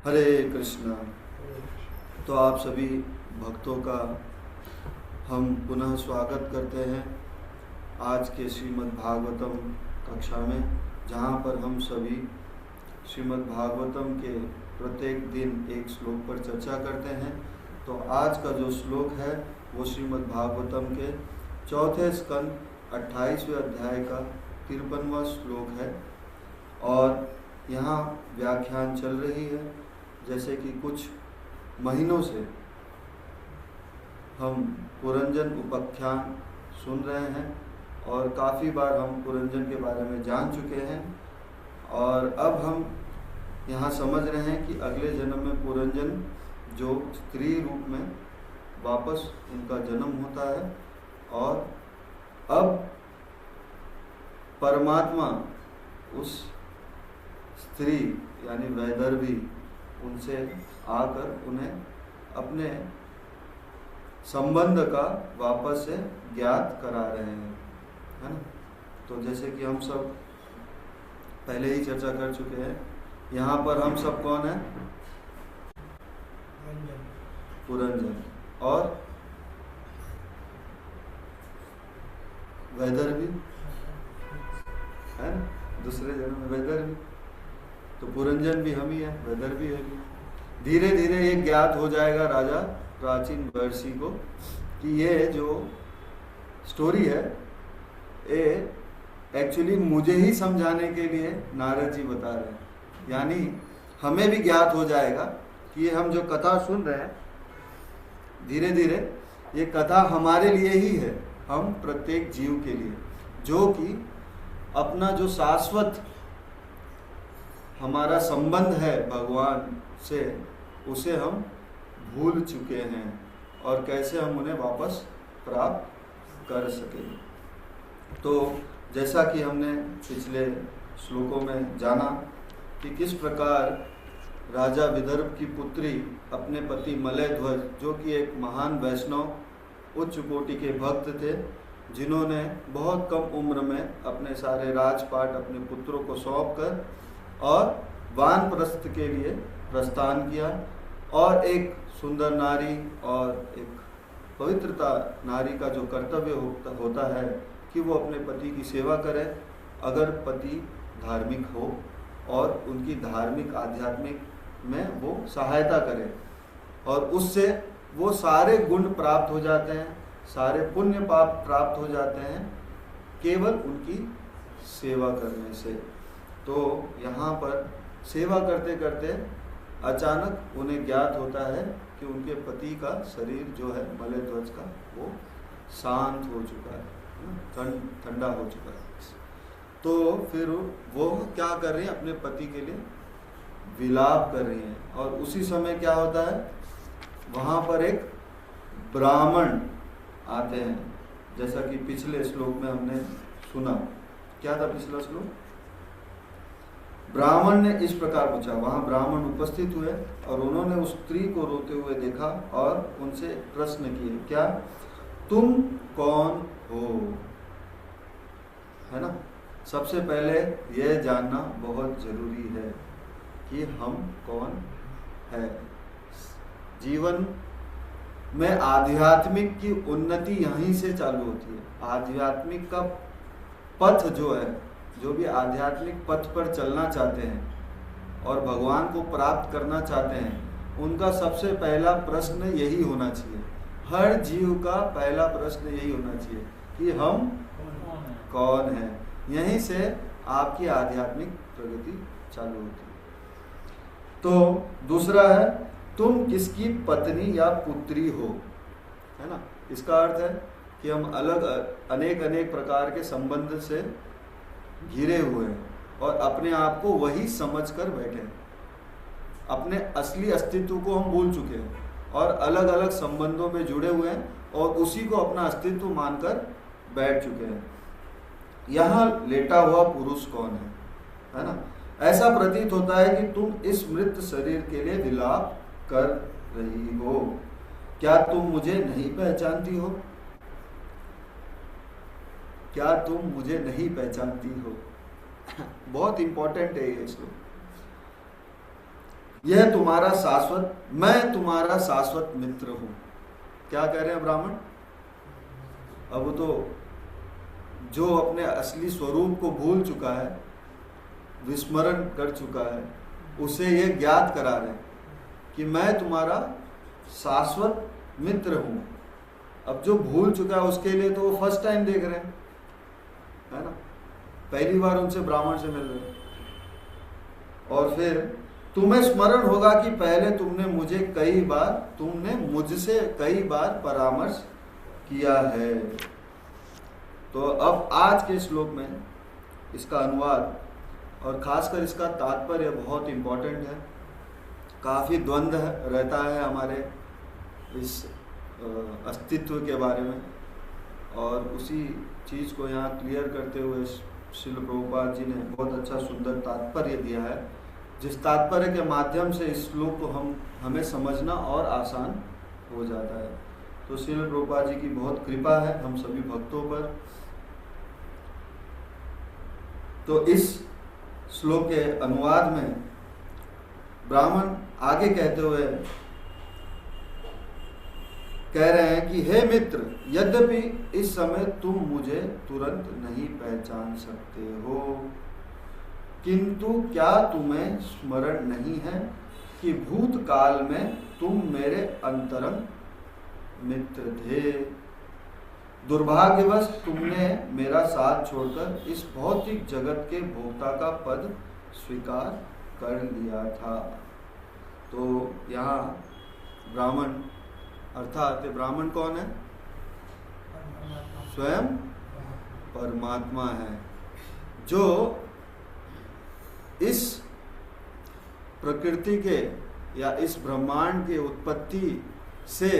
हरे कृष्णा। तो आप सभी भक्तों का हम पुनः स्वागत करते हैं आज के श्रीमद् भागवतम कक्षा में, जहाँ पर हम सभी श्रीमद् भागवतम के प्रत्येक दिन एक श्लोक पर चर्चा करते हैं। तो आज का जो श्लोक है वो श्रीमद् भागवतम के चौथे स्कंद 28वें अध्याय का 53वां श्लोक है और यहाँ व्याख्यान चल रही है। जैसे कि कुछ महीनों से हम पुरंजन उपाख्यान सुन रहे हैं और काफ़ी बार हम पुरंजन के बारे में जान चुके हैं और अब हम यहाँ समझ रहे हैं कि अगले जन्म में पुरंजन जो स्त्री रूप में वापस उनका जन्म होता है और अब परमात्मा उस स्त्री यानी वैदर्भी उनसे आकर उन्हें अपने संबंध का वापस से ज्ञात करा रहे हैं, है ना। तो जैसे कि हम सब पहले ही चर्चा कर चुके हैं, यहाँ पर हम सब कौन है? पुरंजन और वैदर्भी है, दूसरे जन्म में वैदर्भी। तो पुरंजन भी हम ही है, वैदर्भी है भी। धीरे धीरे ये ज्ञात हो जाएगा राजा प्राचीन वर्षी को कि ये जो स्टोरी है ये एक्चुअली मुझे ही समझाने के लिए नारद जी बता रहे हैं। यानी हमें भी ज्ञात हो जाएगा कि ये हम जो कथा सुन रहे हैं धीरे धीरे ये कथा हमारे लिए ही है, हम प्रत्येक जीव के लिए, जो कि अपना जो शाश्वत हमारा संबंध है भगवान से उसे हम भूल चुके हैं और कैसे हम उन्हें वापस प्राप्त कर सकें। तो जैसा कि हमने पिछले श्लोकों में जाना कि किस प्रकार राजा विदर्भ की पुत्री अपने पति मलयध्वज, जो कि एक महान वैष्णव उच्च कोटि के भक्त थे, जिन्होंने बहुत कम उम्र में अपने सारे राजपाट अपने पुत्रों को सौंप कर और वानप्रस्थ के लिए प्रस्थान किया और एक सुंदर नारी और एक पवित्रता नारी का जो कर्तव्य होता है कि वो अपने पति की सेवा करे, अगर पति धार्मिक हो और उनकी धार्मिक आध्यात्मिक में वो सहायता करे और उससे वो सारे गुण प्राप्त हो जाते हैं, सारे पुण्य पाप प्राप्त हो जाते हैं केवल उनकी सेवा करने से। तो यहाँ पर सेवा करते करते अचानक उन्हें ज्ञात होता है कि उनके पति का शरीर जो है मलयध्वज का वो शांत हो चुका है, ठंडा हो चुका है। तो फिर वो क्या कर रही हैं, अपने पति के लिए विलाप कर रही हैं और उसी समय क्या होता है, वहाँ पर एक ब्राह्मण आते हैं। जैसा कि पिछले श्लोक में हमने सुना, क्या था पिछला श्लोक? ब्राह्मण ने इस प्रकार पूछा। वहाँ ब्राह्मण उपस्थित हुए और उन्होंने उस स्त्री को रोते हुए देखा और उनसे प्रश्न किए, क्या तुम कौन हो? है ना। सबसे पहले यह जानना बहुत जरूरी है कि हम कौन है। जीवन में आध्यात्मिक की उन्नति यहीं से चालू होती है। आध्यात्मिक का पथ जो है, जो भी आध्यात्मिक पथ पर चलना चाहते हैं और भगवान को प्राप्त करना चाहते हैं, उनका सबसे पहला प्रश्न यही होना चाहिए। हर जीव का पहला प्रश्न यही होना चाहिए कि हम कौन हैं। यहीं से आपकी आध्यात्मिक प्रगति चालू होती है। तो दूसरा है, तुम किसकी पत्नी या पुत्री हो, है ना। इसका अर्थ है कि हम अनेक प्रकार के संबंध से घिरे हुए हैं और अपने आप को वही समझकर बैठे हैं। अपने असली अस्तित्व को हम भूल चुके हैं और अलग अलग संबंधों में जुड़े हुए हैं और उसी को अपना अस्तित्व मानकर बैठ चुके हैं। यहाँ लेटा हुआ पुरुष कौन है ना। ऐसा प्रतीत होता है कि तुम इस मृत शरीर के लिए विलाप कर रही हो। क्या तुम मुझे नहीं पहचानती हो? क्या तुम मुझे नहीं पहचानती हो? बहुत इंपॉर्टेंट है ये श्लोक। यह तुम्हारा शाश्वत, मैं तुम्हारा शाश्वत मित्र हूं। क्या कह रहे हैं ब्राह्मण? अब तो जो अपने असली स्वरूप को भूल चुका है, विस्मरण कर चुका है, उसे यह ज्ञात करा रहे हैं कि मैं तुम्हारा शाश्वत मित्र हूं। अब जो भूल चुका है उसके लिए तो वो फर्स्ट टाइम देख रहे हैं, है ना, पहली बार उनसे ब्राह्मण से मिल रहे हैं। और फिर तुम्हें स्मरण होगा कि पहले तुमने मुझसे कई बार परामर्श किया है। तो अब आज के श्लोक में इसका अनुवाद और खासकर इसका तात्पर्य बहुत इम्पोर्टेंट है। काफ़ी द्वंद्व रहता है हमारे इस अस्तित्व के बारे में, और उसी चीज़ को यहाँ क्लियर करते हुए श्रील प्रभुपाद जी ने बहुत अच्छा सुंदर तात्पर्य दिया है, जिस तात्पर्य के माध्यम से इस श्लोक को हमें समझना और आसान हो जाता है। तो श्रील प्रभुपाद जी की बहुत कृपा है हम सभी भक्तों पर। तो इस श्लोक के अनुवाद में ब्राह्मण आगे कहते हुए कह रहे हैं कि हे मित्र, यद्यपि इस समय तुम मुझे तुरंत नहीं पहचान सकते हो, किंतु क्या तुम्हें स्मरण नहीं है कि भूतकाल में तुम मेरे अंतरंग मित्र थे। दुर्भाग्यवश तुमने मेरा साथ छोड़कर इस भौतिक जगत के भोक्ता का पद स्वीकार कर लिया था। तो यहाँ ब्राह्मण अर्थात ब्राह्मण कौन है? स्वयं परमात्मा है, जो इस प्रकृति के या इस ब्रह्मांड के उत्पत्ति से,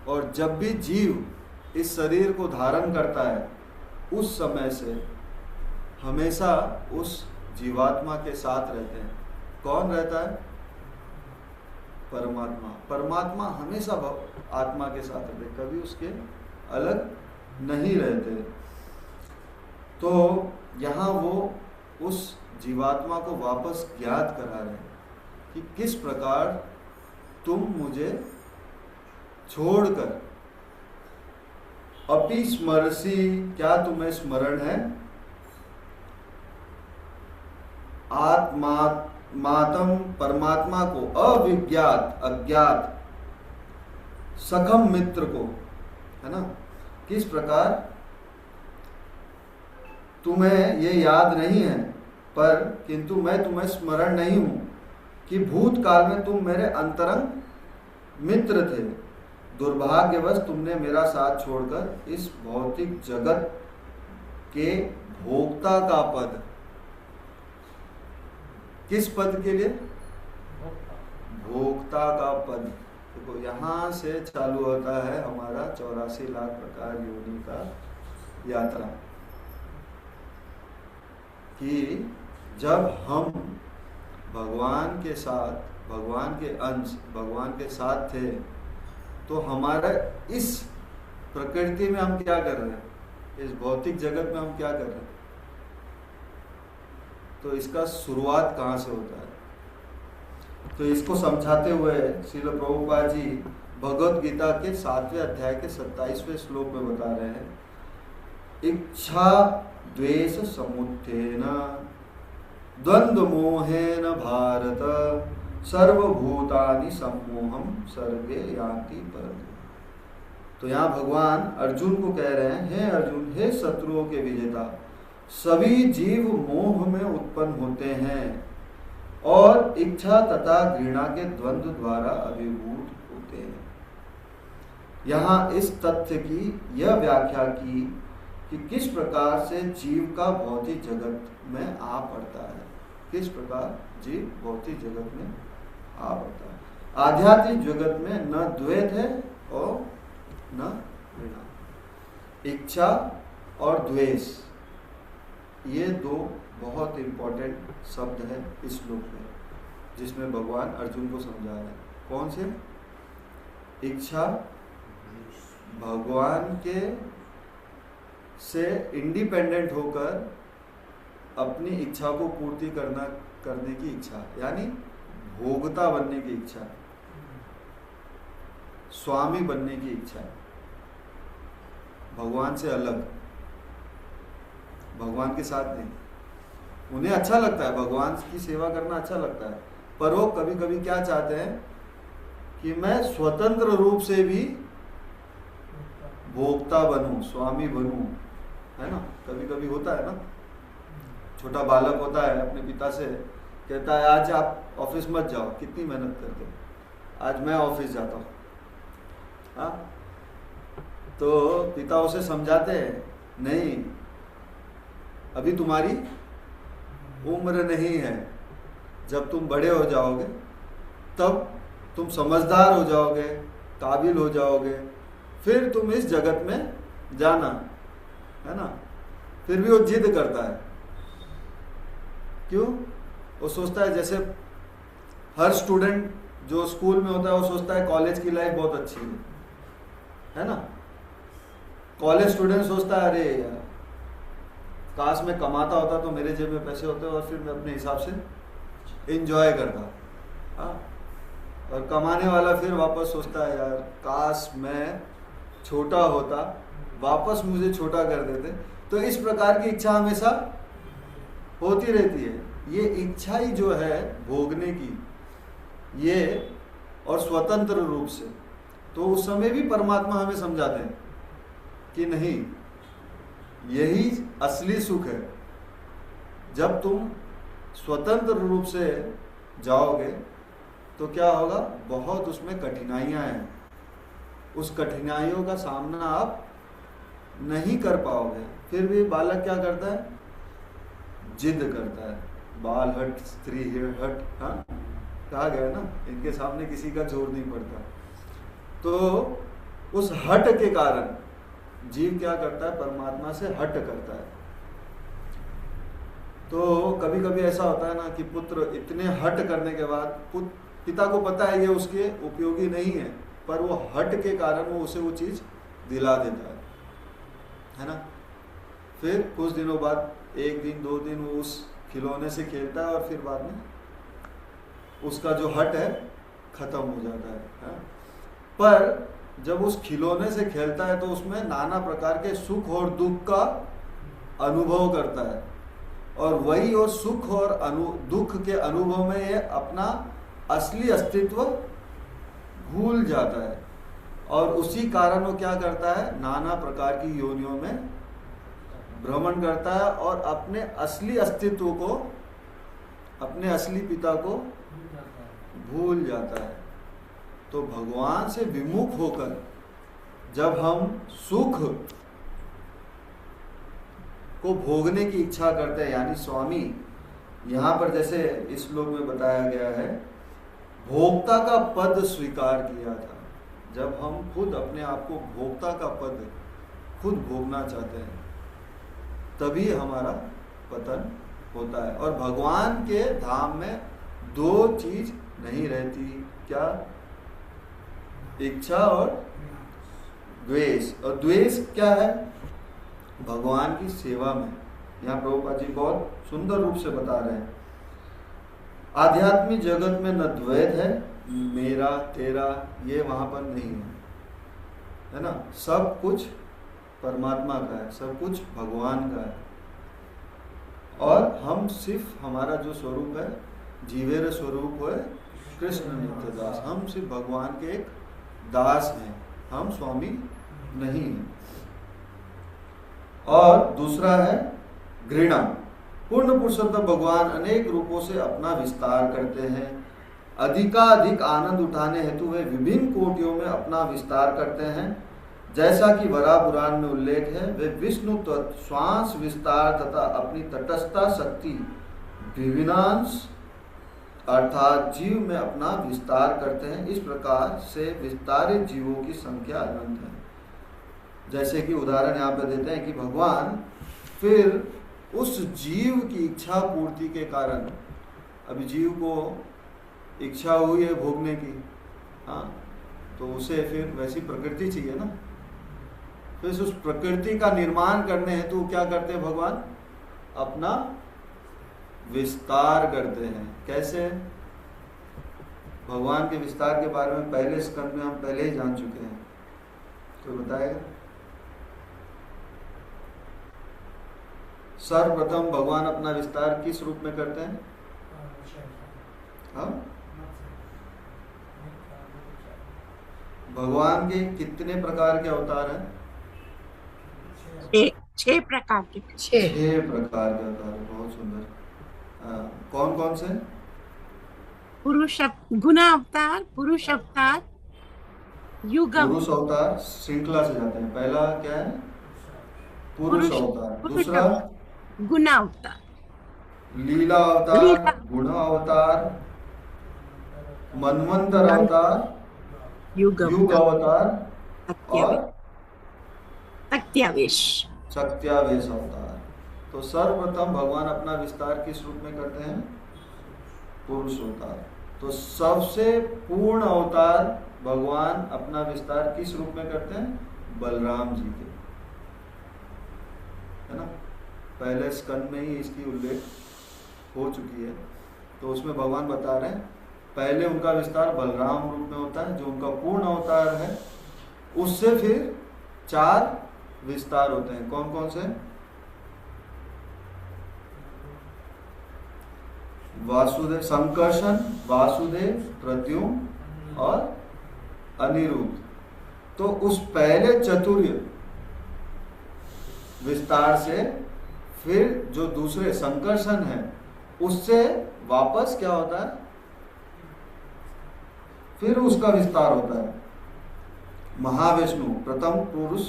और जब भी जीव इस शरीर को धारण करता है उस समय से हमेशा उस जीवात्मा के साथ रहते हैं। कौन रहता है? परमात्मा। परमात्मा हमेशा आत्मा के साथ रहते, कभी उसके अलग नहीं रहते। तो यहाँ वो उस जीवात्मा को वापस ज्ञात करा रहे हैं कि किस प्रकार तुम मुझे छोड़कर अपि स्मरसी, क्या तुम्हें स्मरण है, मातम परमात्मा को, अविज्ञात अज्ञात सखम मित्र को, है ना, किस प्रकार तुम्हें ये याद नहीं है, पर किंतु मैं तुम्हें स्मरण नहीं हूं कि भूतकाल में तुम मेरे अंतरंग मित्र थे। दुर्भाग्यवश तुमने मेरा साथ छोड़कर इस भौतिक जगत के भोक्ता का पद, किस पद के लिए? भोक्ता का पद। देखो यहाँ से चालू होता है हमारा 84 लाख प्रकार योनि का यात्रा, कि जब हम भगवान के साथ, भगवान के अंश, भगवान के साथ थे, तो हमारा इस प्रकृति में हम क्या कर रहे हैं, इस भौतिक जगत में हम क्या कर रहे हैं, तो इसका शुरुआत कहाँ से होता है? तो इसको समझाते हुए श्रील प्रभुपाद जी भगवद गीता के 7वें अध्याय के 27वें श्लोक में बता रहे हैं, इच्छा द्वेष समुत्थेन द्वंद्व मोहेन भारत सर्वभूतानि सम्मोहम सर्वे यान्ति परन्तु। तो यहाँ भगवान अर्जुन को कह रहे हैं, हे अर्जुन, हे शत्रुओं के विजेता, सभी जीव मोह में उत्पन्न होते हैं और इच्छा तथा घृणा के द्वंद्व द्वारा अभिभूत होते हैं। यहाँ इस तथ्य की यह व्याख्या की कि किस प्रकार से जीव का भौतिक जगत में आ पड़ता है, किस प्रकार जीव भौतिक जगत में आ पड़ता है। आध्यात्मिक जगत में न द्वैत है और न घृणा, इच्छा और द्वेष, ये दो बहुत इंपॉर्टेंट शब्द है इस श्लोक में, जिसमें भगवान अर्जुन को समझा रहे हैं। कौन से? इच्छा, भगवान के से इंडिपेंडेंट होकर अपनी इच्छा को पूर्ति करने की इच्छा, यानी भोगता बनने की इच्छा है, स्वामी बनने की इच्छा है, भगवान से अलग, भगवान के साथ नहीं। उन्हें अच्छा लगता है, भगवान की सेवा करना अच्छा लगता है, पर वो कभी कभी क्या चाहते हैं कि मैं स्वतंत्र रूप से भी भोक्ता बनूं, स्वामी बनूं, है ना। कभी कभी होता है ना, छोटा बालक होता है, अपने पिता से कहता है आज आप ऑफिस मत जाओ, कितनी मेहनत करते हो, आज मैं ऑफिस जाता हूँ। हाँ, तो पिता उसे समझाते हैं, नहीं, अभी तुम्हारी उम्र नहीं है, जब तुम बड़े हो जाओगे तब तुम समझदार हो जाओगे, काबिल हो जाओगे, फिर तुम इस जगत में जाना, है ना। फिर भी वो जिद करता है, क्यों? वो सोचता है, जैसे हर स्टूडेंट जो स्कूल में होता है वो सोचता है कॉलेज की लाइफ बहुत अच्छी है ना। कॉलेज स्टूडेंट सोचता है, अरे यार काश मैं कमाता होता तो मेरे जेब में पैसे होते और फिर मैं अपने हिसाब से एंजॉय करता। हाँ, और कमाने वाला फिर वापस सोचता है, यार काश मैं छोटा होता, वापस मुझे छोटा कर देते। तो इस प्रकार की इच्छा हमेशा होती रहती है। ये इच्छा ही जो है भोगने की, ये और स्वतंत्र रूप से, तो उस समय भी परमात्मा हमें समझाते हैं कि नहीं, यही असली सुख है। जब तुम स्वतंत्र रूप से जाओगे तो क्या होगा, बहुत उसमें कठिनाइयां हैं, उस कठिनाइयों का सामना आप नहीं कर पाओगे। फिर भी बालक क्या करता है, जिद करता है, बाल हट स्त्री हट, हाँ कहा गया ना, इनके सामने किसी का जोर नहीं पड़ता। तो उस हट के कारण जीव क्या करता है, परमात्मा से हट करता है। तो कभी कभी ऐसा होता है ना कि पुत्र इतने हट करने के बाद पिता को पता है ये उसके उपयोगी नहीं है, पर वो हट के कारण वो उसे वो चीज दिला देता है ना। फिर कुछ दिनों बाद, एक दिन दो दिन वो उस खिलौने से खेलता है और फिर बाद में उसका जो हट है खत्म हो जाता है। पर जब उस खिलौने से खेलता है तो उसमें नाना प्रकार के सुख और दुख का अनुभव करता है, और वही और सुख और दुख के अनुभव में ये अपना असली अस्तित्व भूल जाता है, और उसी कारण वो क्या करता है, नाना प्रकार की योनियों में भ्रमण करता है और अपने असली अस्तित्व को, अपने असली पिता को भूल जाता है। तो भगवान से विमुख होकर जब हम सुख को भोगने की इच्छा करते हैं, यानी स्वामी, यहाँ पर जैसे इस श्लोक में बताया गया है, भोक्ता का पद स्वीकार किया था। जब हम खुद अपने आप को भोक्ता का पद खुद भोगना चाहते हैं, तभी हमारा पतन होता है। और भगवान के धाम में दो चीज नहीं रहती, क्या? इच्छा और द्वेष। और द्वेष क्या है? भगवान की सेवा में। यहाँ प्रभुपाद जी बहुत सुंदर रूप से बता रहे हैं, आध्यात्मिक जगत में न द्वैत है, मेरा तेरा, ये वहां पर नहीं है ना। सब कुछ परमात्मा का है, सब कुछ भगवान का है, और हम सिर्फ, हमारा जो स्वरूप है, जीवेर स्वरूप है कृष्ण नित्य दास, हम सिर्फ भगवान के एक दास हैं, हम स्वामी नहीं हैं। और दूसरा है घृणा। पूर्ण पुरुषोत्तम भगवान अनेक रूपों से अपना विस्तार करते हैं, अधिकाधिक आनंद उठाने हेतु वे विभिन्न कोटियों में अपना विस्तार करते हैं। जैसा कि वराह पुराण में उल्लेख है, वे विष्णु तत्व, श्वास विस्तार तथा अपनी तटस्थता शक्ति विभिन्नांश अर्थात जीव में अपना विस्तार करते हैं। इस प्रकार से विस्तारित जीवों की संख्या अनंत है। जैसे कि उदाहरण यहाँ पे देते हैं कि भगवान फिर उस जीव की इच्छा पूर्ति के कारण, अभी जीव को इच्छा हुई है भोगने की, हाँ, तो उसे फिर वैसी प्रकृति चाहिए ना, फिर उस प्रकृति का निर्माण करने हेतु क्या करते हैं भगवान? अपना विस्तार करते हैं। कैसे? भगवान के विस्तार के बारे में पहले स्कंद में हम पहले ही जान चुके हैं। कोई बताएगा? सर्वप्रथम भगवान अपना विस्तार किस रूप में करते हैं? हाँ, भगवान के कितने प्रकार के अवतार हैं? 6 प्रकार के। 6 प्रकार के अवतार। बहुत सुंदर। कौन कौन से? पुरुष गुना अवतार, पुरुष अवतार, युग पुरुष अवतार श्रृंखला से जाते हैं। पहला क्या है? पुरुष अवतार। दूसरा गुना अवतार, लीला अवतार, गुण अवतार, मनवंतर अवतार, युग अवतार और सत्यावेश अवतार। तो सर्वप्रथम भगवान अपना विस्तार किस रूप में करते हैं? पुरुष अवतार। तो सबसे पूर्ण अवतार भगवान अपना विस्तार किस रूप में करते हैं? बलराम जी के, है ना। पहले स्कंद में ही इसकी उल्लेख हो चुकी है। तो उसमें भगवान बता रहे हैं पहले उनका विस्तार बलराम रूप में होता है, जो उनका पूर्ण अवतार है। उससे फिर 4 विस्तार होते हैं। कौन कौन से? वासुदेव, संकर्षण, वासुदेव, प्रद्युम्न और अनिरुद्ध। तो उस पहले चतुर्य विस्तार से फिर जो दूसरे संकर्षण है उससे वापस क्या होता है? फिर उसका विस्तार होता है महाविष्णु। प्रथम पुरुष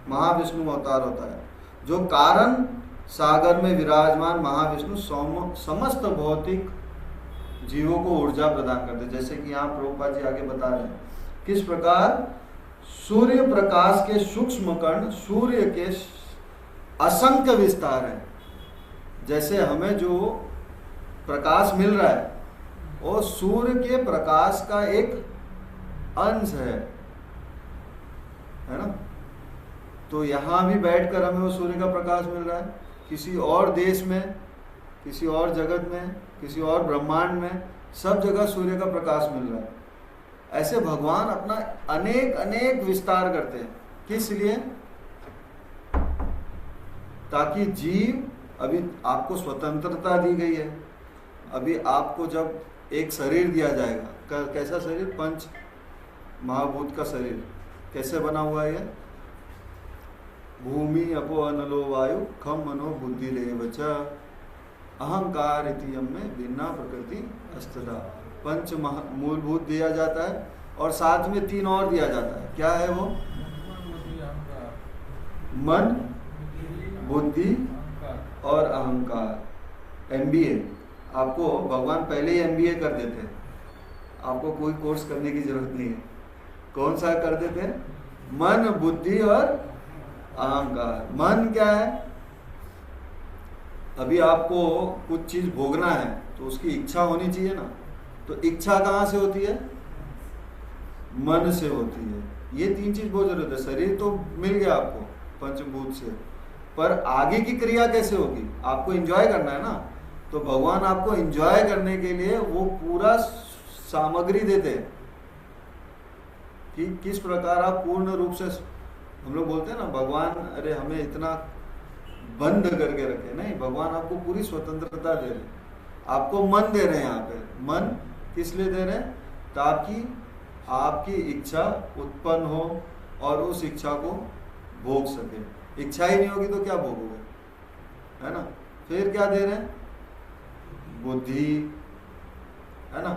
महाविष्णु अवतार होता है, जो कारण सागर में विराजमान महाविष्णु समस्त भौतिक जीवों को ऊर्जा प्रदान करते हैं। जैसे कि यहाँ प्रभुपाद जी आगे बता रहे हैं किस प्रकार सूर्य प्रकाश के सूक्ष्म कण सूर्य के असंख्य विस्तार है। जैसे हमें जो प्रकाश मिल रहा है वो सूर्य के प्रकाश का एक अंश है ना। तो यहाँ भी बैठकर हमें वो सूर्य का प्रकाश मिल रहा है। किसी और देश में, किसी और जगत में, किसी और ब्रह्मांड में, सब जगह सूर्य का प्रकाश मिल रहा है। ऐसे भगवान अपना अनेक अनेक विस्तार करते हैं। किस लिए? ताकि जीव, अभी आपको स्वतंत्रता दी गई है। अभी आपको जब एक शरीर दिया जाएगा, कैसा शरीर? 5 महाभूत का शरीर। कैसे बना हुआ है? भूमि अपो अनलो वायु खम मनो बुद्धि रेव च अहंकार इतियम में भिन्ना प्रकृति अस्तदा। 5 मूलभूत दिया जाता है और साथ में 3 और दिया जाता है। क्या है वो? मन, बुद्धि और अहंकार। MBA आपको भगवान पहले ही MBA कर देते हैं, आपको कोई कोर्स करने की जरूरत नहीं है। कौन सा कर देते हैं? मन, बुद्धि और अहंकार। मन क्या है? अभी आपको कुछ चीज भोगना है तो उसकी इच्छा होनी चाहिए ना। तो इच्छा कहाँ से होती है? मन से होती है। ये 3 चीज बहुत जरूरत है। शरीर तो मिल गया आपको पंचभूत से, पर आगे की क्रिया कैसे होगी? आपको एंजॉय करना है ना। तो भगवान आपको एंजॉय करने के लिए वो पूरा सामग्री देते हैं कि किस प्रकार आप पूर्ण रूप से, हम लोग बोलते हैं ना भगवान अरे हमें इतना बंद करके रखे, नहीं, भगवान आपको पूरी स्वतंत्रता दे रहे हैं। आपको मन दे रहे हैं। यहाँ पे मन किस लिए दे रहे हैं? ताकि आपकी इच्छा उत्पन्न हो और उस इच्छा को भोग सके। इच्छा ही नहीं होगी तो क्या भोगोगे, है ना। फिर क्या दे रहे हैं? बुद्धि, है ना।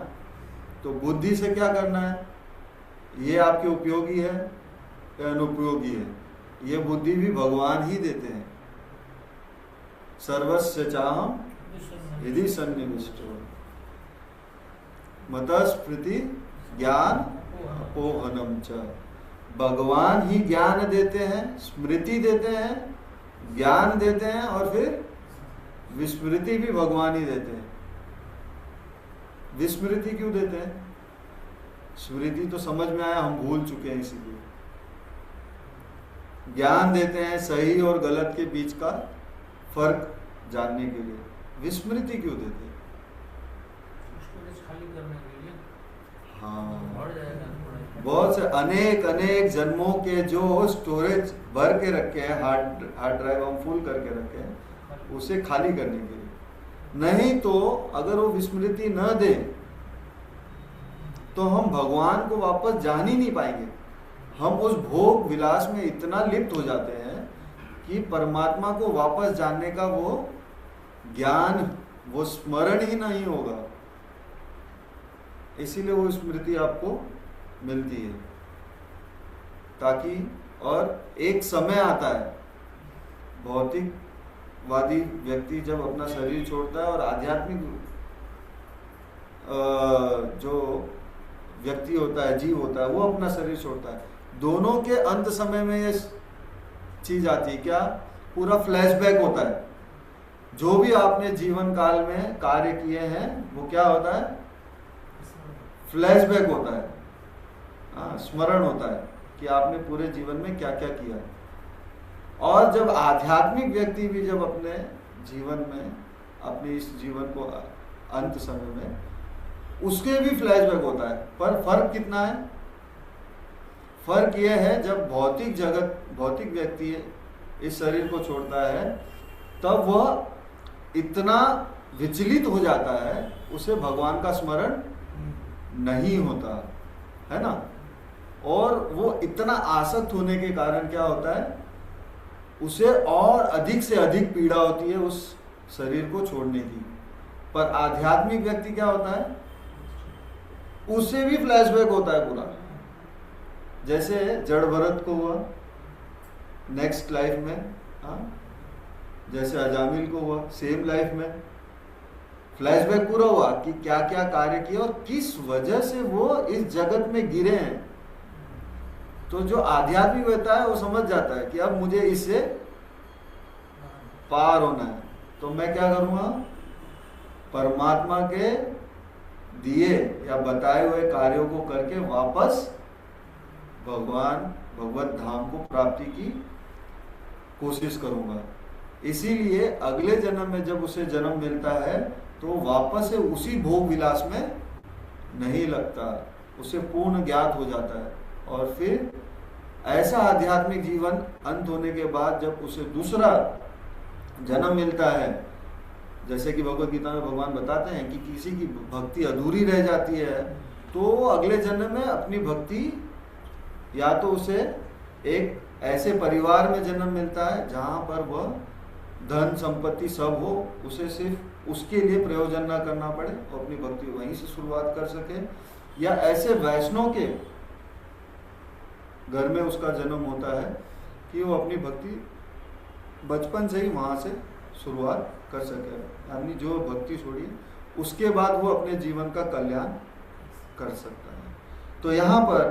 तो बुद्धि से क्या करना है? ये आपके उपयोगी है या अनुपयोगी है? ये बुद्धि भी भगवान ही देते हैं। सर्वस्य चाहम यदि सन्निविष्टो मतस्मृति ज्ञान अपोहनम च। भगवान ही ज्ञान देते हैं, स्मृति देते हैं, ज्ञान देते हैं और फिर विस्मृति भी भगवान ही देते हैं। विस्मृति क्यों देते हैं? स्मृति तो समझ में आया, हम भूल चुके हैं इसीलिए। ज्ञान देते हैं सही और गलत के बीच का फर्क जानने के लिए। विस्मृति क्यों देते हैं? खाली करने के लिए। बहुत से अनेक अनेक जन्मों के जो स्टोरेज भर के रखे हैं, हार्ड ड्राइव हम फुल करके रखे हैं उसे खाली करने के लिए। नहीं तो अगर वो विस्मृति न दे तो हम भगवान को वापस जान ही नहीं पाएंगे। हम उस भोग विलास में इतना लिप्त हो जाते हैं कि परमात्मा को वापस जानने का वो ज्ञान, वो स्मरण ही नहीं होगा। इसीलिए वो स्मृति आपको मिलती है ताकि, और एक समय आता है भौतिकवादी व्यक्ति जब अपना शरीर छोड़ता है और आध्यात्मिक जो व्यक्ति होता है, जीव होता है, वो अपना शरीर छोड़ता है, दोनों के अंत समय में ये चीज आती है क्या, पूरा फ्लैशबैक होता है। जो भी आपने जीवन काल में कार्य किए हैं वो क्या होता है, फ्लैशबैक होता है, स्मरण होता है कि आपने पूरे जीवन में क्या क्या किया। और जब आध्यात्मिक व्यक्ति भी जब अपने जीवन में, अपने इस जीवन को अंत समय में, उसके भी फ्लैशबैक होता है। पर फर्क कितना है, फर्क यह है जब भौतिक जगत, भौतिक व्यक्ति इस शरीर को छोड़ता है तब वह इतना विचलित हो जाता है, उसे भगवान का स्मरण नहीं होता है ना। और वो इतना आसक्त होने के कारण क्या होता है, उसे और अधिक से अधिक पीड़ा होती है उस शरीर को छोड़ने की। पर आध्यात्मिक व्यक्ति क्या होता है, उसे भी फ्लैशबैक होता है पूरा, जैसे जड़ भरत को हुआ नेक्स्ट लाइफ में, जैसे अजामिल को हुआ सेम लाइफ में फ्लैशबैक पूरा हुआ कि क्या क्या कार्य किया और किस वजह से वो इस जगत में गिरे हैं। तो जो आध्यात्मिक होता है वो समझ जाता है कि अब मुझे इससे पार होना है, तो मैं क्या करूँगा, परमात्मा के दिए या बताए हुए कार्यों को करके वापस भगवान भगवत धाम को प्राप्ति की कोशिश करूँगा। इसीलिए अगले जन्म में जब उसे जन्म मिलता है तो वापस से उसी भोग विलास में नहीं लगता, उसे पूर्ण ज्ञात हो जाता है। और फिर ऐसा आध्यात्मिक जीवन अंत होने के बाद जब उसे दूसरा जन्म मिलता है, जैसे कि भगवद गीता में भगवान बताते हैं कि किसी की भक्ति अधूरी रह जाती है तो अगले जन्म में अपनी भक्ति, या तो उसे एक ऐसे परिवार में जन्म मिलता है जहाँ पर वह धन संपत्ति सब हो, उसे सिर्फ उसके लिए प्रयोजन ना करना पड़े और अपनी भक्ति वहीं से शुरुआत कर सके, या ऐसे वैष्णव के घर में उसका जन्म होता है कि वो अपनी भक्ति बचपन से ही वहाँ से शुरुआत कर सके, यानी जो भक्ति छोड़ी उसके बाद वो अपने जीवन का कल्याण कर सकता है। तो यहाँ पर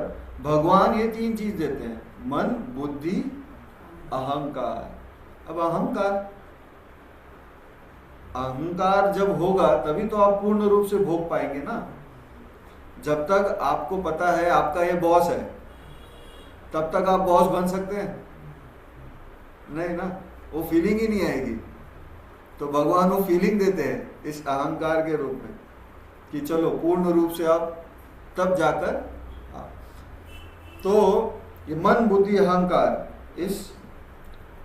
भगवान ये तीन चीज देते हैं, मन, बुद्धि, अहंकार। अब अहंकार जब होगा तभी तो आप पूर्ण रूप से भोग पाएंगे ना। जब तक आपको पता है आपका ये बॉस है तब तक आप बॉस बन सकते हैं नहीं ना, वो फीलिंग ही नहीं आएगी। तो भगवान वो फीलिंग देते हैं इस अहंकार के रूप में कि चलो पूर्ण रूप से आप तब जाकर। तो ये मन, बुद्धि, अहंकार,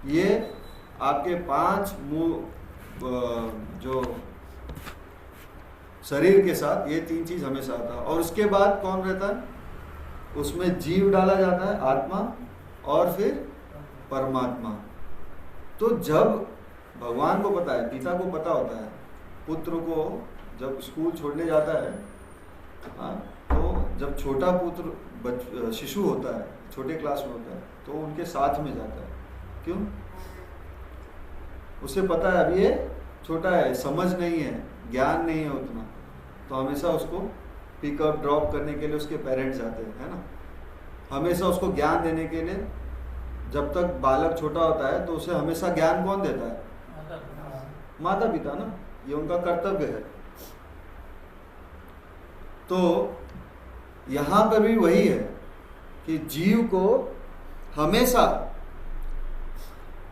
ये आपके 5 जो शरीर के साथ ये 3 चीज हमेशा आता है। और उसके बाद कौन रहता है, उसमें जीव डाला जाता है, आत्मा, और फिर परमात्मा। तो जब भगवान को पता है, पिता को पता होता है, पुत्र को जब स्कूल छोड़ने जाता है, तो जब छोटा पुत्र शिशु होता है, छोटे क्लास में होता है, तो उनके साथ में जाता है। क्यों? उसे पता है अभी ये छोटा है, समझ नहीं है, ज्ञान नहीं है उतना, तो हमेशा उसको पिकअप ड्रॉप करने के लिए उसके पेरेंट्स जाते हैं, है ना। हमेशा उसको ज्ञान देने के लिए, जब तक बालक छोटा होता है तो उसे हमेशा ज्ञान कौन देता है, माता पिता ना, ये उनका कर्तव्य है। तो यहाँ पर भी वही है कि जीव को हमेशा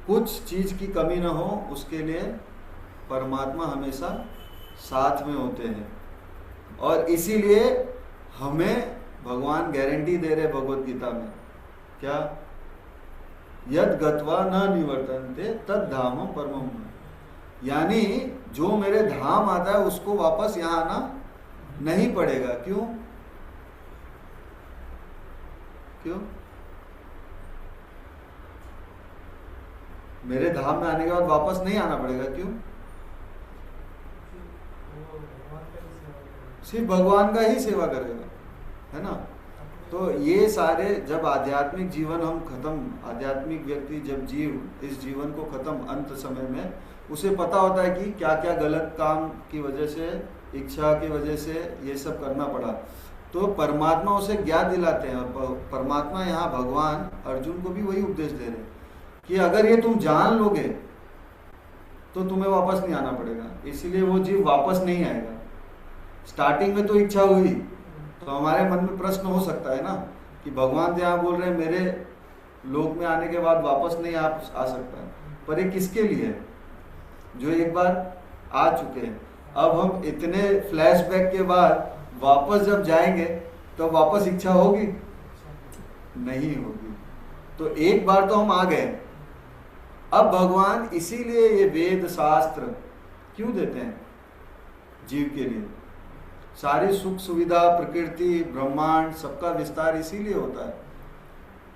कुछ चीज की कमी ना हो, उसके लिए परमात्मा हमेशा साथ में होते हैं। और इसीलिए हमें भगवान गारंटी दे रहे भगवत गीता में, क्या? यद गत्वा न निवर्तन्ते तद धामम परमम। यानी जो मेरे धाम आता है उसको वापस यहाँ आना नहीं पड़ेगा। क्यों? क्यों? मेरे धाम में आने के बाद वापस नहीं आना पड़ेगा। क्यों? सिर्फ भगवान का ही सेवा करेगा, है ना। तो ये सारे, जब आध्यात्मिक जीवन हम खत्म, आध्यात्मिक व्यक्ति जब जीव इस जीवन को खत्म अंत समय में, उसे पता होता है कि क्या क्या गलत काम की वजह से, इच्छा की वजह से ये सब करना पड़ा, तो परमात्मा उसे ज्ञान दिलाते हैं। और परमात्मा यहाँ भगवान अर्जुन को भी वही उपदेश दे रहे हैं कि अगर ये तुम जान लोगे तो तुम्हें वापस नहीं आना पड़ेगा। इसीलिए वो जीव वापस नहीं आएगा। स्टार्टिंग में तो इच्छा हुई, तो हमारे मन में प्रश्न हो सकता है ना कि भगवान तो यहाँ बोल रहे हैं मेरे लोक में आने के बाद वापस नहीं आ सकता है, पर ये किसके लिए है? जो एक बार आ चुके हैं। अब हम इतने फ्लैशबैक के बाद वापस जब जाएंगे तो वापस इच्छा होगी? नहीं होगी। तो एक बार तो हम आ गए। अब भगवान इसीलिए ये वेद शास्त्र क्यों देते हैं? जीव के लिए सारी सुख सुविधा, प्रकृति, ब्रह्मांड, सबका विस्तार इसीलिए होता है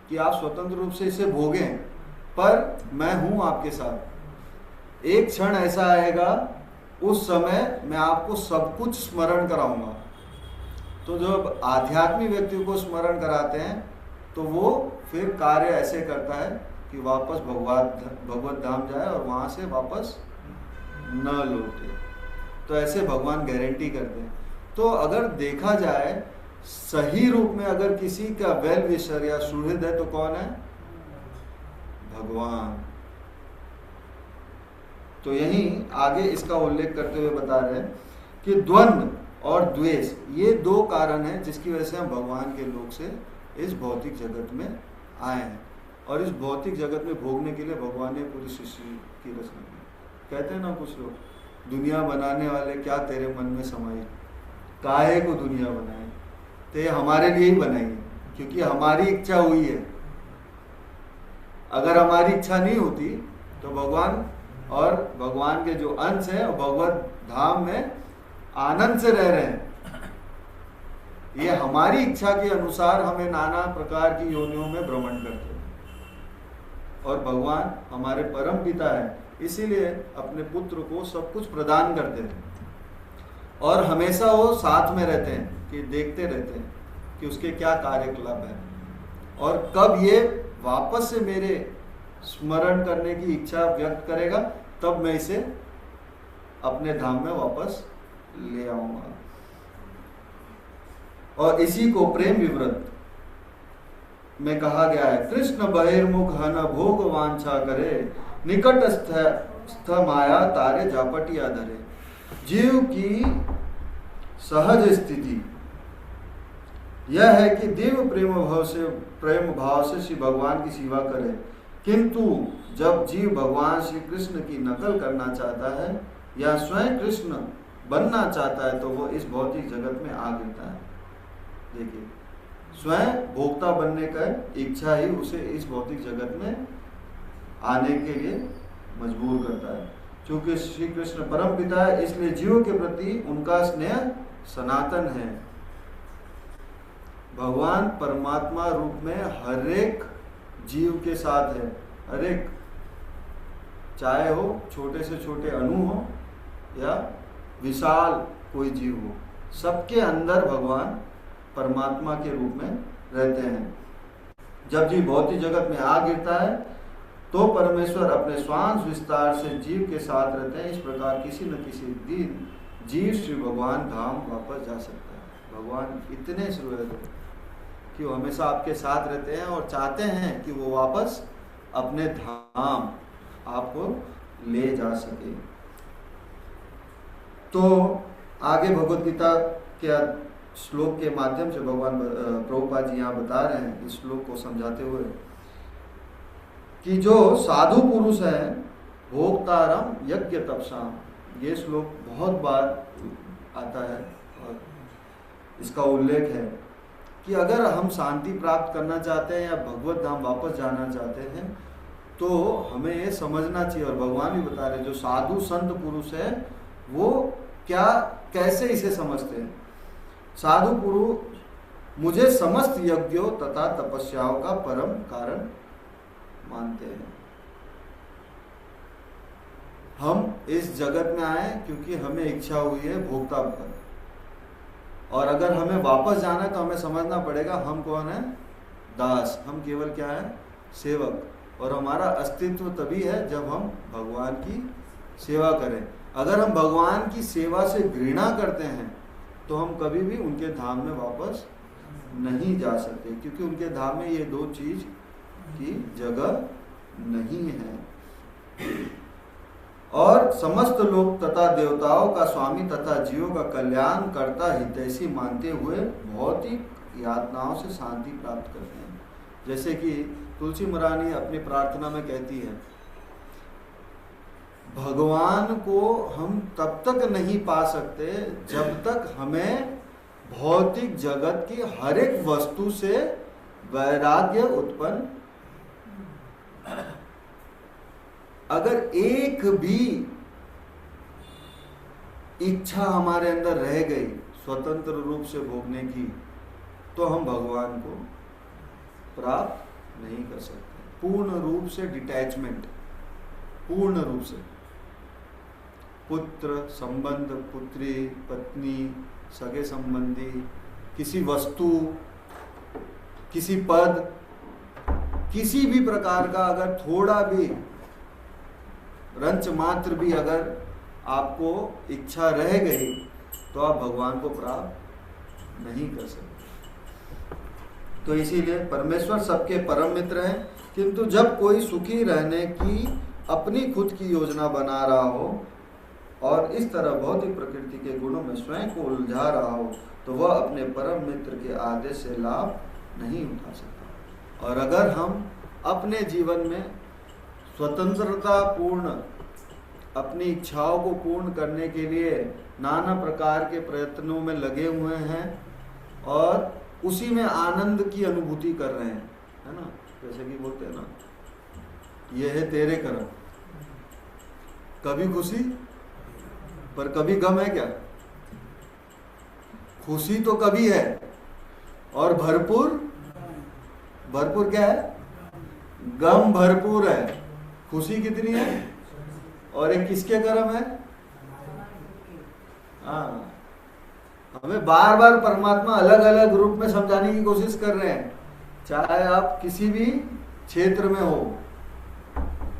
कि आप स्वतंत्र रूप से इसे भोगें, पर मैं हूं आपके साथ। एक क्षण ऐसा आएगा, उस समय मैं आपको सब कुछ स्मरण कराऊंगा। तो जब आध्यात्मिक व्यक्ति को स्मरण कराते हैं तो वो फिर कार्य ऐसे करता है कि वापस भगवत धाम जाए और वहां से वापस न लौटे। तो ऐसे भगवान गारंटी करते हैं। तो अगर देखा जाए सही रूप में, अगर किसी का वेल विशर या सुहृद है तो कौन है? भगवान। तो यहीं आगे इसका उल्लेख करते हुए बता रहे हैं कि द्वंद्व और द्वेष ये दो कारण हैं जिसकी वजह से हम भगवान के लोक से इस भौतिक जगत में आए हैं। और इस भौतिक जगत में भोगने के लिए भगवान ने पूरी सृष्टि की रचना की। कहते हैं ना कुछ लोग, दुनिया बनाने वाले क्या तेरे मन में समाई, काहे को दुनिया बनाए, तो ये हमारे लिए ही बनाई है, क्योंकि हमारी इच्छा हुई है। अगर हमारी इच्छा नहीं होती तो भगवान और भगवान के जो अंश है वो भगवत धाम में आनंद से रह रहे हैं। ये हमारी इच्छा के अनुसार हमें नाना प्रकार की योनियों में भ्रमण करते हैं। और भगवान हमारे परम पिता है, इसीलिए अपने पुत्र को सब कुछ प्रदान करते हैं और हमेशा वो साथ में रहते हैं कि देखते रहते हैं कि उसके क्या कार्यकलाप है और कब ये वापस से मेरे स्मरण करने की इच्छा व्यक्त करेगा, तब मैं इसे अपने धाम में वापस ले आऊंगा। और इसी को प्रेम विवृत में कहा गया है, कृष्ण बहिर्मुख हन भोग वांछा करे, निकट स्थ माया तारे झापटिया धरे। जीव की सहज स्थिति यह है कि देव प्रेम भाव से श्री भगवान की सेवा करे, किंतु जब जीव भगवान श्री कृष्ण की नकल करना चाहता है या स्वयं कृष्ण बनना चाहता है तो वो इस भौतिक जगत में आ गिरता है। देखिए, स्वयं भोक्ता बनने का इच्छा ही उसे इस भौतिक जगत में आने के लिए मजबूर करता है। क्योंकि श्री कृष्ण परम पिता है, इसलिए जीव के प्रति उनका स्नेह सनातन है। भगवान परमात्मा रूप में हर एक जीव के साथ है, हर एक, चाहे हो छोटे से छोटे अणु हो या विशाल कोई जीव हो, सबके अंदर भगवान परमात्मा के रूप में रहते हैं। जब जीव भौतिक जगत में आ गिरता है तो परमेश्वर अपने स्वांश विस्तार से जीव के साथ रहते हैं। इस प्रकार किसी न किसी दिन जीव श्री भगवान धाम वापस जा सकता है। भगवान इतने सुहृद हैं कि वो हमेशा आपके साथ रहते हैं और चाहते हैं कि वो वापस अपने धाम आपको ले जा सके। तो आगे भगवद गीता के श्लोक के माध्यम से भगवान प्रभुपाद जी यहाँ बता रहे हैं इस श्लोक को समझाते हुए कि जो साधु पुरुष है भोक्तारम यज्ञ तपसाम, ये श्लोक बहुत बार आता है और इसका उल्लेख है कि अगर हम शांति प्राप्त करना चाहते हैं या भगवत धाम वापस जाना चाहते हैं तो हमें ये समझना चाहिए, और भगवान भी बता रहे जो साधु संत पुरुष है वो क्या कैसे इसे समझते हैं। साधु पुरुष मुझे समस्त यज्ञों तथा तपस्याओं का परम कारण मानते हैं। हम इस जगत में आए क्योंकि हमें इच्छा हुई है भोक्ता बनने, और अगर हमें वापस जाना है तो हमें समझना पड़ेगा हम कौन है, दास। हम केवल क्या है, सेवक। और हमारा अस्तित्व तभी है जब हम भगवान की सेवा करें। अगर हम भगवान की सेवा से घृणा करते हैं तो हम कभी भी उनके धाम में वापस नहीं जा सकते, क्योंकि उनके धाम में ये दो चीज की जगह नहीं है। और समस्त लोग तथा देवताओं का स्वामी तथा जीवों का कल्याण करता हितैषी मानते हुए भौतिक यातनाओं से शांति प्राप्त करते हैं। जैसे कि तुलसी महारानी अपनी प्रार्थना में कहती है, भगवान को हम तब तक नहीं पा सकते जब तक हमें भौतिक जगत की हर एक वस्तु से वैराग्य उत्पन्न, अगर एक भी इच्छा हमारे अंदर रह गई स्वतंत्र रूप से भोगने की, तो हम भगवान को प्राप्त नहीं कर सकते। पूर्ण रूप से डिटैचमेंट, पूर्ण रूप से पुत्र संबंध, पुत्री, पत्नी, सगे संबंधी, किसी वस्तु, किसी पद, किसी भी प्रकार का अगर थोड़ा भी रंच मात्र भी अगर आपको इच्छा रह गई तो आप भगवान को प्राप्त नहीं कर सकते। तो इसीलिए परमेश्वर सबके परम मित्र हैं, किंतु जब कोई सुखी रहने की अपनी खुद की योजना बना रहा हो और इस तरह भौतिक प्रकृति के गुणों में स्वयं को उलझा रहा हो तो वह अपने परम मित्र के आदेश से लाभ नहीं उठा सकता। और अगर हम अपने जीवन में स्वतंत्रता पूर्ण अपनी इच्छाओं को पूर्ण करने के लिए नाना प्रकार के प्रयत्नों में लगे हुए हैं और उसी में आनंद की अनुभूति कर रहे हैं, है ना, जैसे कि बोलते हैं ना, ये है तेरे कर्म, कभी खुशी पर कभी गम है क्या? खुशी तो कभी है और भरपूर, भरपूर क्या है? गम भरपूर है। खुशी कितनी है और एक किसके कर्म है? हाँ, हमें बार बार परमात्मा अलग अलग रूप में समझाने की कोशिश कर रहे हैं। चाहे आप किसी भी क्षेत्र में हो,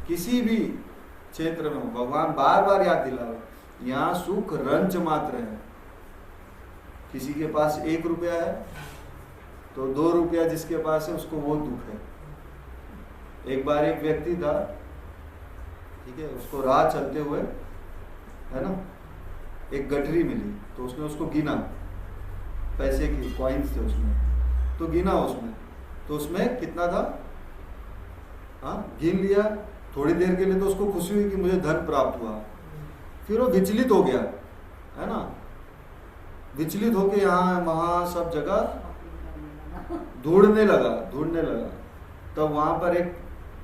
किसी भी क्षेत्र में हो, भगवान बार बार याद दिला रहे, यहाँ सुख रंच मात्र है। किसी के पास 1 रुपया है तो 2 रुपया जिसके पास है उसको वो दुख है। एक बार एक व्यक्ति था, ठीक है, उसको राह चलते हुए, है ना, एक गठरी मिली तो उसने उसको गिना, पैसे की कॉइन्स थे उसमें, तो गिना उसमें, तो उसमें कितना था, हाँ, गिन लिया। थोड़ी देर के लिए तो उसको खुशी हुई कि मुझे धन प्राप्त हुआ, फिर वो विचलित हो गया, है ना, विचलित होके यहाँ वहाँ सब जगह ढूंढने लगा। तब वहाँ पर एक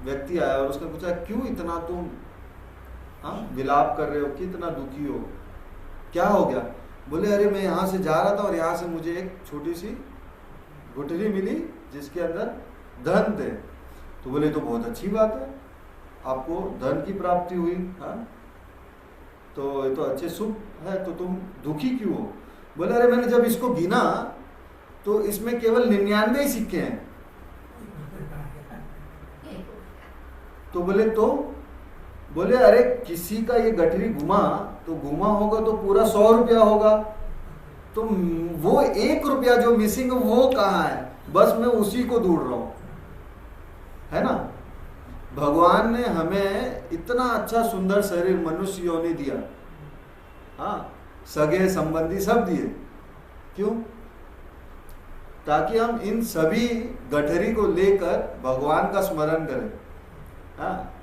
व्यक्ति आया और उसने पूछा, क्यों इतना तुम विलाप कर रहे हो, कितना दुखी हो, क्या हो गया? बोले, अरे मैं यहाँ से जा रहा था और यहाँ से मुझे एक छोटी सी गुठरी मिली जिसके अंदर धन थे। तो बोले, तो बहुत अच्छी बात है, आपको धन की प्राप्ति हुई, हाँ, तो ये तो अच्छे शुभ है, तो तुम दुखी क्यों हो? बोले, अरे मैंने जब इसको गिना तो इसमें केवल 99 ही सिक्के हैं। तो बोले, अरे किसी का ये गठरी घुमा तो घुमा होगा तो पूरा 100 रुपया होगा, तो वो 1 रुपया जो मिसिंग वो कहाँ है? बस मैं उसी को ढूंढ रहा हूं, है ना। भगवान ने हमें इतना अच्छा सुंदर शरीर मनुष्य योनि दिया, हाँ, सगे संबंधी सब दिए, क्यों? ताकि हम इन सभी गठरी को लेकर भगवान का स्मरण करें, हाँ।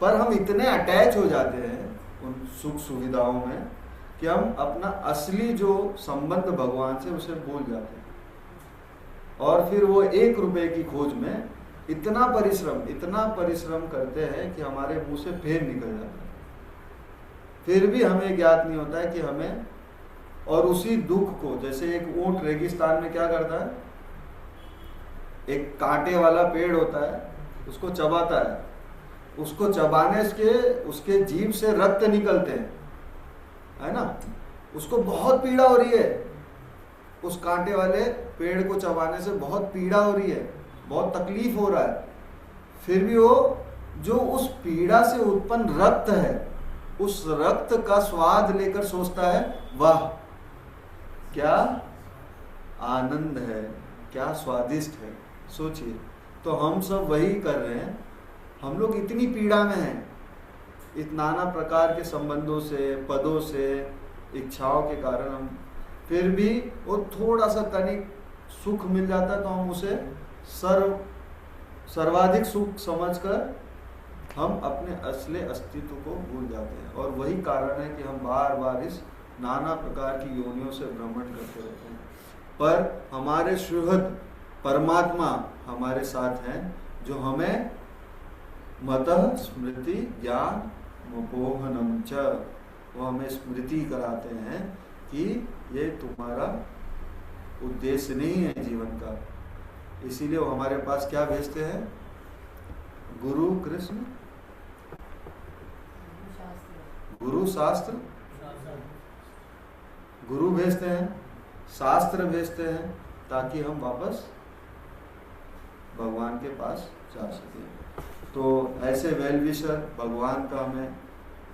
पर हम इतने अटैच हो जाते हैं उन सुख सुविधाओं में कि हम अपना असली जो संबंध भगवान से उसे भूल जाते हैं। और फिर वो 1 रुपए की खोज में इतना परिश्रम करते हैं कि हमारे मुंह से फेर निकल जाता है, फिर भी हमें ज्ञात नहीं होता है कि हमें, और उसी दुख को, जैसे एक ऊंट रेगिस्तान में क्या करता है, एक कांटे वाला पेड़ होता है, उसको चबाता है, उसको चबाने से उसके जीभ से रक्त निकलते हैं, है ना, उसको बहुत पीड़ा हो रही है, उस कांटे वाले पेड़ को चबाने से बहुत पीड़ा हो रही है, बहुत तकलीफ हो रहा है, फिर भी वो जो उस पीड़ा से उत्पन्न रक्त है, उस रक्त का स्वाद लेकर सोचता है वाह क्या आनंद है, क्या स्वादिष्ट है। सोचिए, तो हम सब वही कर रहे हैं, हम लोग इतनी पीड़ा में हैं, इस नाना प्रकार के संबंधों से, पदों से, इच्छाओं के कारण हम, फिर भी वो थोड़ा सा तनिक सुख मिल जाता है तो हम उसे सर्वाधिक सुख समझकर हम अपने असली अस्तित्व को भूल जाते हैं। और वही कारण है कि हम बार बार इस नाना प्रकार की योनियों से भ्रमण करते रहते हैं। पर हमारे सुहृद परमात्मा हमारे साथ हैं, जो हमें मतः स्मृति ज्ञान मोहनम च, वो हमें स्मृति कराते हैं कि ये तुम्हारा उद्देश्य नहीं है जीवन का। इसीलिए वो हमारे पास क्या भेजते हैं, गुरु कृष्ण, गुरु शास्त्र, गुरु भेजते हैं, शास्त्र भेजते हैं, ताकि हम वापस भगवान के पास जा सकें। तो ऐसे वेल विशर भगवान का हमें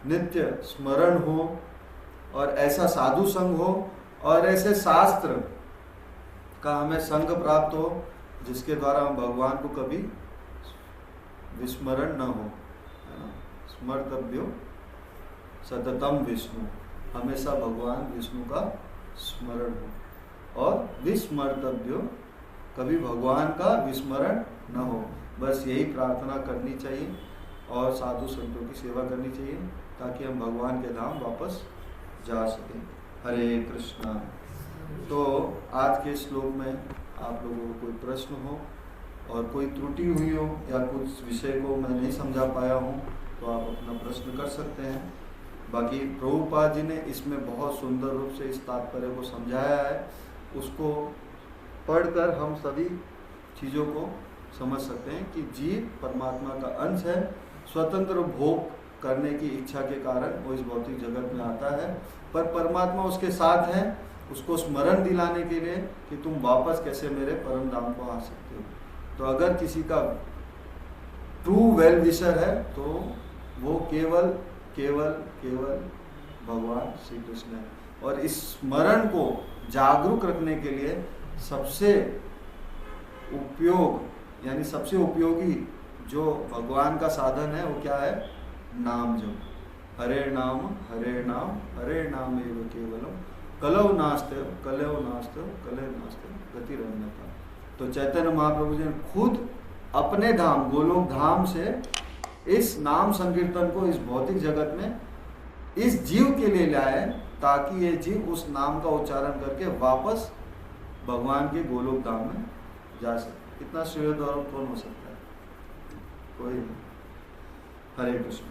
नित्य स्मरण हो, और ऐसा साधु संग हो, और ऐसे शास्त्र का हमें संग प्राप्त हो, जिसके द्वारा हम भगवान को कभी विस्मरण न हो। स्मर्तव्यो सततम विष्णु, हमेशा भगवान विष्णु का स्मरण हो, और विस्मर्तव्यो, कभी भगवान का विस्मरण न हो। बस यही प्रार्थना करनी चाहिए और साधु संतों की सेवा करनी चाहिए, ताकि हम भगवान के धाम वापस जा सकें। हरे कृष्णा। तो आज के श्लोक में आप लोगों को कोई प्रश्न हो और कोई त्रुटि हुई हो, या कुछ विषय को मैं नहीं समझा पाया हूँ, तो आप अपना प्रश्न कर सकते हैं। बाकी प्रभुपाद जी ने इसमें बहुत सुंदर रूप से इस तात्पर्य को समझाया है, उसको पढ़कर हम सभी चीज़ों को समझ सकते हैं कि जीव परमात्मा का अंश है, स्वतंत्र भोग करने की इच्छा के कारण वो इस भौतिक जगत में आता है, पर परमात्मा उसके साथ है, उसको स्मरण दिलाने के लिए कि तुम वापस कैसे मेरे परम धाम को आ सकते हो। तो अगर किसी का ट्रू वेल विशर है, तो वो केवल केवल केवल भगवान श्री कृष्ण है। और इस स्मरण को जागरूक रखने के लिए सबसे उपयोग, यानी सबसे उपयोगी जो भगवान का साधन है, वो क्या है, नाम जप। हरे नाम हरे नाम हरे नाम एव केवलम कलौ नास्ते कलौ नास्ते कले नास्ते गतिरन्यथा। तो चैतन्य महाप्रभु जी ने खुद अपने धाम गोलोक धाम से इस नाम संकीर्तन को इस भौतिक जगत में इस जीव के लिए लाए, ताकि ये जीव उस नाम का उच्चारण करके वापस भगवान के गोलोक धाम में जा सके। इतना श्रेय और कौन हो सकता है, कोई नहीं। हरे कृष्ण।